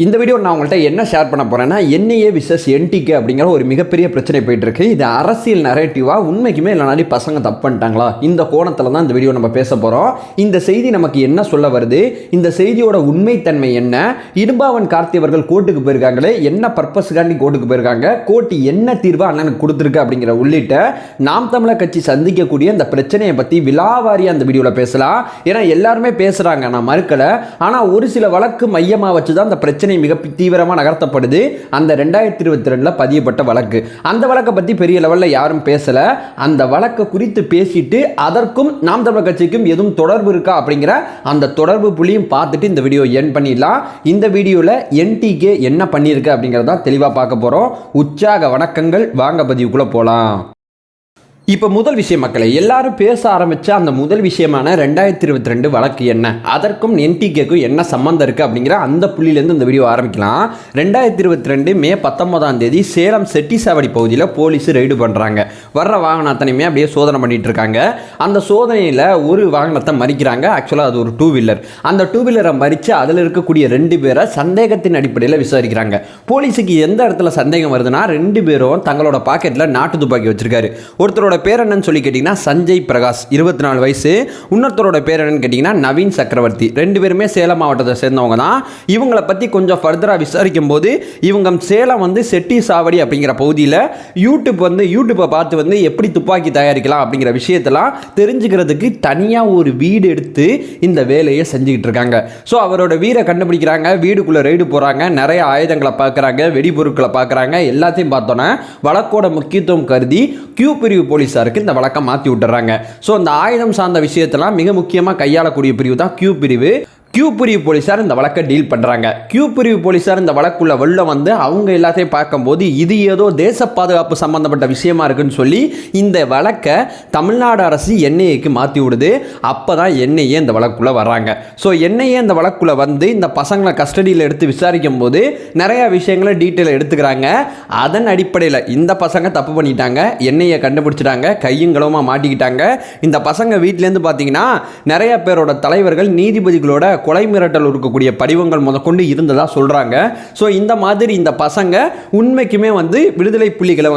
இந்த வீடியோ நான் உங்கள்கிட்ட என்ன ஷேர் பண்ண போகிறேன்னா என்ஐஏ விசஸ் என்டிகே அப்படிங்கிற ஒரு மிகப்பெரிய பிரச்சனை போயிட்டு இருக்கு. இது அரசியல் நரேட்டிவாக உண்மைக்குமே இல்லைனாடி பசங்க தப்பு பண்ணிட்டாங்களா, இந்த கோணத்தில் தான் இந்த வீடியோ நம்ம பேச போகிறோம். இந்த செய்தி நமக்கு என்ன சொல்ல வருது, இந்த செய்தியோட உண்மைத்தன்மை என்ன, இடும்பாவன் கார்த்தி அவர்கள் கோர்ட்டுக்கு போயிருக்காங்களே, என்ன பர்பஸ்க்காண்டி கோர்ட்டுக்கு போயிருக்காங்க, கோர்ட்டு என்ன தீர்வு அண்ணனுக்கு கொடுத்துருக்கு அப்படிங்கிற உள்ளிட்ட நாம் தமிழர் கட்சி சந்திக்கக்கூடிய இந்த பிரச்சனையை பற்றி விலாவாரியாக அந்த வீடியோவில் பேசலாம். ஏன்னா எல்லாருமே பேசுகிறாங்க, நான் மறுக்கலை. ஆனால் ஒரு சில வழக்கு மையமாக வச்சு தான் அந்த பிரச்சனை மிக தீவிரமாக நகர்த்தப்படுது. அந்த 2022 பதியப்பட்ட வழக்கு, அந்த வழக்கை பற்றி பெரிய லெவலில் யாரும் பேசலை. அந்த வழக்கை குறித்து பேசிட்டு அதற்கும் நாம் தமிழர் கட்சிக்கும் எதுவும் தொடர்பு இருக்கா அப்படிங்கிற அந்த தொடர்பு புள்ளியும் பார்த்துட்டு இந்த வீடியோ என் பண்ணிடலாம். இந்த வீடியோவில் என்டிகே என்ன பண்ணியிருக்கு அப்படிங்கிறத தெளிவாக பார்க்க போகிறோம். உற்சாக வணக்கங்கள், வாங்க பதிவுக்குள்ளே போகலாம். இப்போ முதல் விஷயம் மக்களை, எல்லாரும் பேச ஆரம்பித்த அந்த முதல் விஷயமான 2022 வழக்கு என்ன, அதற்கும் என்டிகேக்கும் என்ன சம்மந்தம் இருக்குது அப்படிங்கிற அந்த புள்ளியிலேருந்து இந்த வீடியோ ஆரம்பிக்கலாம். 2022 மே 19 சேலம் செட்டிசாவடி பகுதியில் போலீஸ் ரெய்டு பண்ணுறாங்க. வர்ற வாகனம் அத்தனையுமே அப்படியே சோதனை பண்ணிட்டு இருக்காங்க. அந்த சோதனையில் ஒரு வாகனத்தை மறிக்கிறாங்க. ஆக்சுவலாக அது ஒரு 2 வீலர். அந்த 2 வீலரை மறித்து அதில் இருக்கக்கூடிய 2 பேரை சந்தேகத்தின் அடிப்படையில் விசாரிக்கிறாங்க. போலீஸுக்கு எந்த இடத்துல சந்தேகம் வருதுன்னா, 2 பேரும் தங்களோட பாக்கெட்டில் நாட்டு துப்பாக்கி வச்சிருக்காரு. ஒருத்தரோட பேர் என்னன்னு சொல்லி கேட்டிங்கன்னா சஞ்சய் பிரகாஷ், 24 வயசு. இன்னொருத்தரோட பேர் என்னன்னு கேட்டிங்கன்னா நவீன் சக்கரவர்த்தி. 2 பேருமே சேலம் மாவட்டத்தை சேர்ந்தவங்க தான். இவங்களை பற்றி கொஞ்சம் ஃபர்தராக விசாரிக்கும் போது இவங்க சேலம் செட்டிசாவடி அப்படிங்கிற பகுதியில் யூடியூப்பை பார்த்து எப்படி துப்பாக்கி தயாரிக்கலாம் அப்படிங்கிற விஷயத்தெல்லாம் தெரிஞ்சுக்கிறதுக்கு தனியாக ஒரு வீடு எடுத்து இந்த வேலையை செஞ்சுக்கிட்டு இருக்காங்க. ஸோ அவரோட வீரை கண்டுபிடிக்கிறாங்க, வீடுக்குள்ளே ரெய்டு போகிறாங்க, நிறைய ஆயுதங்களை பார்க்குறாங்க, வெடிபொருட்களை பார்க்குறாங்க. எல்லாத்தையும் பார்த்தோன்னே வழக்கோட முக்கியத்துவம் கருதி கியூ பிரிவு போலீஸாருக்கு இந்த வழக்கம் மாற்றி விட்டுறாங்க. ஸோ அந்த ஆயுதம் சார்ந்த விஷயத்தெல்லாம் மிக முக்கியமாக கையாளக்கூடிய பிரிவு தான் கியூ பிரிவு. கியூ பிரிவு போலீஸார் இந்த வழக்கை டீல் பண்ணுறாங்க. கியூ பிரிவு போலீஸார் இந்த வழக்குள்ள வெளில அவங்க எல்லாத்தையும் பார்க்கும்போது இது ஏதோ தேச பாதுகாப்பு சம்பந்தப்பட்ட விஷயமா இருக்குன்னு சொல்லி இந்த வழக்கை தமிழ்நாடு அரசு என்ஐஏக்கு மாற்றி விடுது. அப்போ தான் என்ஐஏ இந்த வழக்குள்ளே வர்றாங்க. ஸோ என்ஐஏ இந்த வழக்குள்ளே இந்த பசங்களை கஸ்டடியில் எடுத்து விசாரிக்கும் போது நிறையா விஷயங்களை டீட்டெயில் எடுத்துக்கிறாங்க. அதன் அடிப்படையில் இந்த பசங்க தப்பு பண்ணிட்டாங்க, என்ஐஏ கண்டுபிடிச்சிட்டாங்க, கையுங்களமாக மாட்டிக்கிட்டாங்க. இந்த பசங்க வீட்டிலேருந்து பார்த்தீங்கன்னா நிறைய பேரோட தலைவர்கள், நீதிபதிகளோட கொலை மிரட்டல் இருக்கக்கூடிய படிவங்கள் முதற்கொண்டு இருந்ததா சொல்றாங்க. ஸோ இந்த மாதிரி இந்த பசங்க உண்மைக்குமே விடுதலை புலிகளை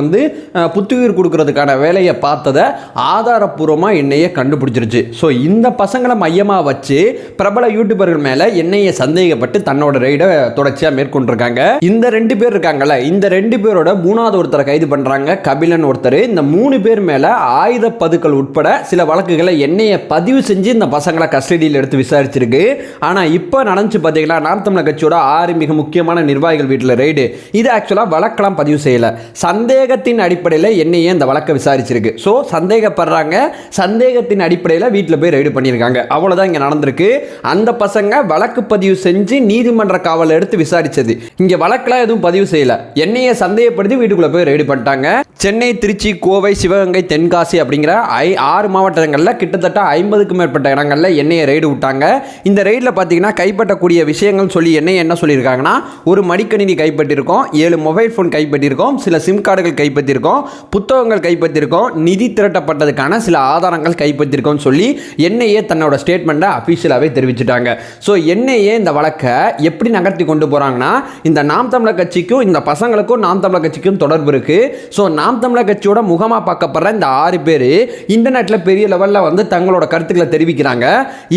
புத்துயிர் கொடுக்கறதுக்கான வேலையை பார்த்ததை ஆதாரப்பூர்வமாக என்ஐஏ கண்டுபிடிச்சிருச்சு. ஸோ இந்த பசங்களை மையமாக வச்சு பிரபல யூடியூபர்கள் மேலே என்ஐஏ சந்தேகப்பட்டு தன்னோட ரெய்டை தொடர்ச்சியாக மேற்கொண்டிருக்காங்க. இந்த 2 பேர் இருக்காங்கல்ல, இந்த 2 பேரோட 3வது ஒருத்தரை கைது பண்ணுறாங்க, கபிலன் ஒருத்தர். இந்த 3 பேர் மேலே ஆயுத பதுக்கல் உட்பட சில வழக்குகளை என்ஐஏ பதிவு செஞ்சு இந்த பசங்களை கஸ்டடியில் எடுத்து விசாரிச்சிருக்கு. ஆனால் இப்போ நடந்துச்சு பார்த்தீங்கன்னா, நாம் தமிழர் கட்சியோட 6 மிக முக்கியமான நிர்வாகிகள் வீட்டில் ரெய்டு. இது ஆக்சுவலாக வழக்கெல்லாம் பதிவு செய்யலை, சந்தேகத்தின் அடிப்படையில் என்ஐஏ இந்த வழக்கை விசாரிச்சிருக்கு. ஸோ சந்தேகப்படுறாங்க, சந்தேகத்தின் அடிப்படையில் வீட்டில் போய் ரெய்டு பண்ணியிருக்காங்க. அவ்வளோதான் இங்கே நடந்திருக்கு. அந்த பசங்க வழக்கு பதிவு செஞ்சு நீதிமன்ற காவல் எடுத்து விசாரிச்சது. இங்கே வழக்கெல்லாம் எதுவும் பதிவு செய்யலை, என்ஐஏ சந்தேகப்படுத்தி வீட்டுக்குள்ளே போய் ரெய்டு பண்ணிட்டாங்க. சென்னை, திருச்சி, கோவை, சிவகங்கை, தென்காசி அப்படிங்கிற 6 மாவட்டங்களில் கிட்டத்தட்ட 50க்கும் மேற்பட்ட இடங்களில் என்ஐஏ ரெய்டு விட்டாங்க. இந்த ரெய்டில் பார்த்தீங்கன்னா கைப்பற்றக்கூடிய விஷயங்கள் சொல்லி என்ன சொல்லியிருக்காங்கன்னா, ஒரு மடிக்கணினி கைப்பற்றிருக்கோம், 7 மொபைல் ஃபோன் கைப்பற்றிருக்கோம், சில சிம் கார்டுகள் கைப்பற்றிருக்கோம், புத்தகங்கள் கைப்பற்றிருக்கோம், நிதி திரட்டப்பட்டதுக்கான சில ஆதாரங்கள் கைப்பற்றிருக்கோம் சொல்லி என்ஐஏ தன்னோட ஸ்டேட்மெண்ட்டை அஃபீஷியலாகவே தெரிவிச்சிட்டாங்க. ஸோ என்ஐஏ இந்த வழக்கை எப்படி நகர்த்தி கொண்டு போகிறாங்கன்னா, இந்த நாம் தமிழர் கட்சிக்கும் இந்த பசங்களுக்கும் நாம் தமிழர் கட்சிக்கும் தொடர்பு இருக்குது. ஸோ நாம் தமிழர் கட்சியோட முகமாக பார்க்கப்படுற இந்த 6 பேர் இன்டர்நெட்டில் பெரிய லெவலில் தங்களோட கருத்துக்களை தெரிவிக்கிறாங்க.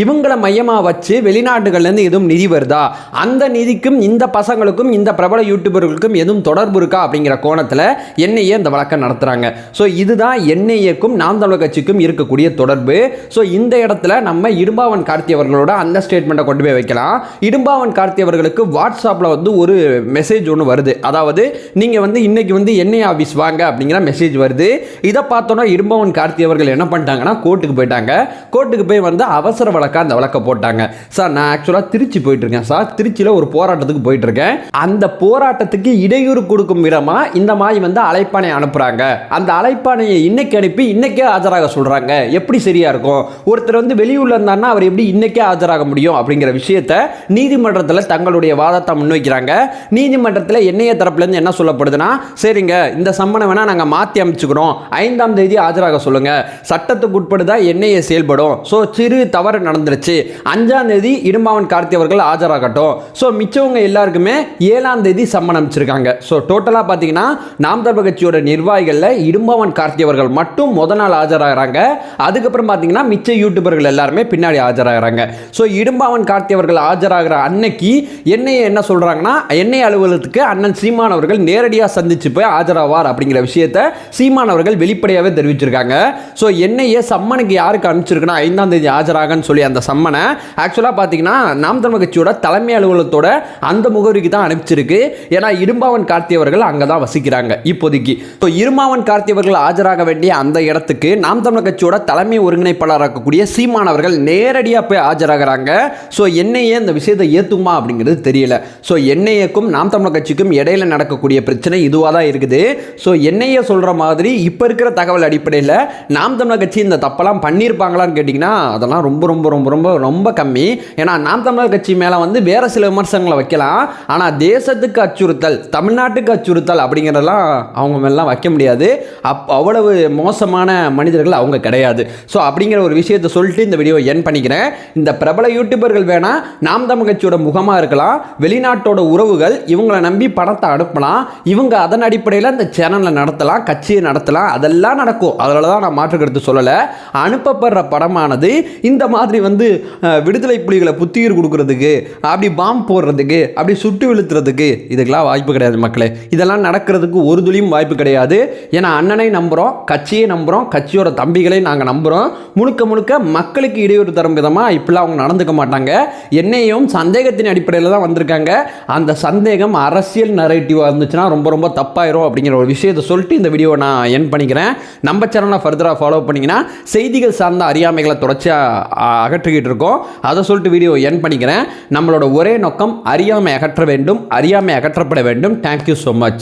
இவங்களை மையமாக வச்சு வெளிநாட்டுகள்லேருந்து எதுவும் நிதி வருதா, அந்த நிதிக்கும் இந்த பசங்களுக்கும் இந்த பிரபல யூடியூபர்களுக்கும் எதுவும் தொடர்பு இருக்கா அப்படிங்கிற கோணத்தில் என்ஐஏ இந்த வழக்கை நடத்துகிறாங்க. ஸோ இதுதான் என்ஐஏக்கும் நாம் தமிழர் கட்சிக்கும் இருக்கக்கூடிய தொடர்பு. ஸோ இந்த இடத்துல நம்ம இடும்பாவன் கார்த்தி அவர்களோட அந்த ஸ்டேட்மெண்ட்டை கொண்டு போய் வைக்கலாம். இடும்பாவன் கார்த்தி அவர்களுக்கு வாட்ஸ்அப்பில் ஒரு மெசேஜ் ஒன்று வருது. அதாவது நீங்கள் இன்னைக்கு என்ஐஏ ஆஃபீஸ் வாங்க அப்படிங்கிற மெசேஜ் வருது. இதை பார்த்தோன்னா இடும்பாவன் கார்த்தி அவர்கள் என்ன பண்ணிட்டாங்கன்னா கோர்ட்டுக்கு போயிட்டாங்க. கோர்ட்டுக்கு போய் அவசர வழக்காக அந்த வழக்கை போட்டாங்க. சார், நான் ஆக்சுவலாக திருச்சி போயிட்டு இருக்கேன் சார், திருச்சியில் ஒரு போராட்டத்துக்கு போயிட்டு இருக்கேன். அந்த போராட்டத்துக்கு இடையூறு கொடுக்கும் விதமாக இந்த மாதிரி அழைப்பானை அனுப்புகிறாங்க. அந்த அழைப்பானையை இன்னைக்கு அனுப்பி இன்னைக்கே ஆஜராக சொல்கிறாங்க. எப்படி சரியா இருக்கும்? ஒருத்தர் வெளியூர்ல இருந்தாருன்னா அவர் எப்படி இன்னைக்கே ஆஜராக முடியும் அப்படிங்கிற விஷயத்தை நீதிமன்றத்தில் தங்களுடைய வாதத்தை முன்வைக்கிறாங்க. நீதிமன்றத்தில் என்ஐஏ தரப்புலேருந்து என்ன சொல்லப்படுதுன்னா, சரிங்க, இந்த சம்மனை வேணால் நாங்கள் மாற்றி அமைச்சுக்கிறோம், 5ஆம் தேதி ஆஜராக சொல்லுங்கள், சட்டத்துக்கு உட்படுதான் என்ஐஏ செயல்படும். ஸோ சிறு தவறு நடந்துருச்சு, 5ஆம் தேதி இடும்பாவன் கார்த்தி அவர்கள் ஆஜராகட்டும். ஸோ மிச்சவங்க எல்லாருக்குமே 7ஆம் தேதி சம்மன் அனுப்பிச்சிருக்காங்க. ஸோ டோட்டலாக பார்த்தீங்கன்னா நாம் தமிழர் கட்சியோட நிர்வாகிகளில் இடும்பாவன் கார்த்தி அவர்கள் மட்டும் முத நாள் ஆஜராகிறாங்க. அதுக்கப்புறம் பார்த்தீங்கன்னா மிச்ச யூடியூபர்கள் எல்லாருமே பின்னாடி ஆஜராகிறாங்க. ஸோ இடும்பாவன் கார்த்தி அவர்கள் ஆஜராகிற அன்னைக்கு என்ஐஏ என்ன சொல்கிறாங்கன்னா, என்ஐஏ அலுவலகத்துக்கு அண்ணன் சீமான் அவர்கள் நேரடியாக சந்திச்சு போய் ஆஜராவார் அப்படிங்கிற விஷயத்தை சீமான் அவர்கள் வெளிப்படையாகவே தெரிவிச்சிருக்காங்க. ஸோ என்ஐஏ சம்மனுக்கு யாருக்கு அனுப்பிச்சிருக்குன்னா 5ஆம் தேதி ஆஜராகன்னு சொல்லி அந்த சம்மனை ஆக்சுவலாக பார்த்தீங்கன்னா நாம் தமிழர் கட்சியோட தலைமை அலுவலகத்தோட அந்த முகவரிக்கு தான் அனுப்பிச்சிருக்கு. ஏன்னா இடும்பாவன் கார்த்தி அவர்கள் அங்கே தான் வசிக்கிறாங்க இப்போதைக்கு. ஸோ இடும்பாவன் கார்த்தி அவர்கள் ஆஜராக வேண்டிய அந்த இடத்துக்கு நாம் தமிழர் கட்சியோட தலைமை ஒருங்கிணைப்பாளராக இருக்கக்கூடிய சீமான் அவர்கள் நேரடியாக போய் ஆஜராகிறாங்க. ஸோ என்ஐஏ இந்த விஷயத்தை ஏற்றுமா அப்படிங்கிறது தெரியல. ஸோ என்ஐஏக்கும் நாம் தமிழர் கட்சிக்கும் இடையில நடக்கக்கூடிய பிரச்சனை இதுவாக தான் இருக்குது. ஸோ என்ஐஏ சொல்கிற மாதிரி இப்போ இருக்கிற தகவல் அடிப்படையில் நாம் தமிழர் கட்சி இந்த தப்பெல்லாம் பண்ணியிருப்பாங்களான்னு கேட்டிங்கன்னா அதெல்லாம் ரொம்ப ரொம்ப ரொம்ப ரொம்ப ரொம்ப கம்மி. ஏன்னா நாம் தமிழர் கட்சி மேலே வந்து வேறு சில விமர்சனங்களை வைக்கலாம். ஆனால் தேசத்துக்கு அச்சுறுத்தல், தமிழ்நாட்டுக்கு அச்சுறுத்தல் அப்படிங்கிறதெல்லாம் அவங்க மேலாம் வைக்க முடியாது. அவ்வளவு மோசமான மனிதர்கள் அவங்க கிடையாது. ஸோ அப்படிங்கிற ஒரு விஷயத்தை சொல்லிட்டு இந்த வீடியோ என் பண்ணிக்கிறேன். இந்த பிரபல யூடியூபர்கள் வேணால் நாம் தமிழர் கட்சியோட முகமாக இருக்கலாம், வெளிநாட்டோட உறவுகள் இவங்களை நம்பி பணத்தை அனுப்பலாம், இவங்க அதன் அடிப்படையில் இந்த சேனலில் நடத்தலாம், கட்சியை நடத்தலாம், அதெல்லாம் நடக்கும். அதனால தான் நான் மாற்று கருத்து சொல்லலை. அனுப்பப்படுற படமானது இந்த மாதிரி வந்து விடுதலை புலிகளை புத்துயிர் கொடுக்கறதுக்கு, அப்படி பாம்பு போடுறதுக்கு, அப்படி சுட்டு விழுத்துறதுக்கு இதுக்கெல்லாம் வாய்ப்பு கிடையாது மக்களே. இதெல்லாம் நடக்கிறதுக்கு ஒரு துளியும் வாய்ப்பு கிடையாது. ஏன்னா அண்ணனை நம்புகிறோம், கட்சியை நம்புகிறோம், கட்சியோட தம்பிகளை நாங்கள் நம்புகிறோம். முழுக்க முழுக்க மக்களுக்கு இடையூறு தரும் விதமாக இப்படிலாம் அவங்க நடந்துக்க மாட்டாங்க. என்னையும் சந்தேகத்தின் அடிப்படையில் தான் வந்திருக்காங்க. அந்த சந்தேகம் அரசியல் நரேட்டிவாக இருந்துச்சுன்னா ரொம்ப ரொம்ப தப்பாயிரும் அப்படிங்கிற ஒரு விஷயத்தை சொல்லிட்டு இந்த வீடியோ நான் என் பண்ணிக்கிறேன். நம்ம சேனலை ஃபர்தராக ஃபாலோ பண்ணிங்கன்னா செய்திகள் சார்ந்த அறியாமைகளை தொடர்ச்சியாக அகற்றிக்கிட்டு இருக்கோம். அதை சொல்லிட்டு வீடியோ என் பண்ணிக்கிறேன். நம்மளோட ஒரே நோக்கம் அறியாமை அகற்ற வேண்டும், அறியாமை அகற்றப்பட வேண்டும். Thank you so much.